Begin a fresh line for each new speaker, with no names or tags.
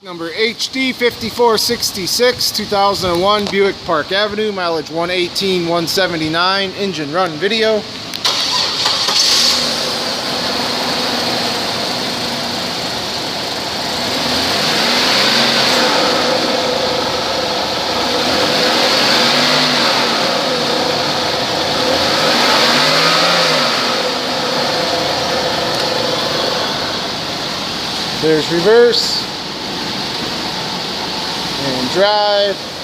Number HD5466, 2001 Buick Park Avenue, mileage 118, 179, engine run video. There's reverse and drive.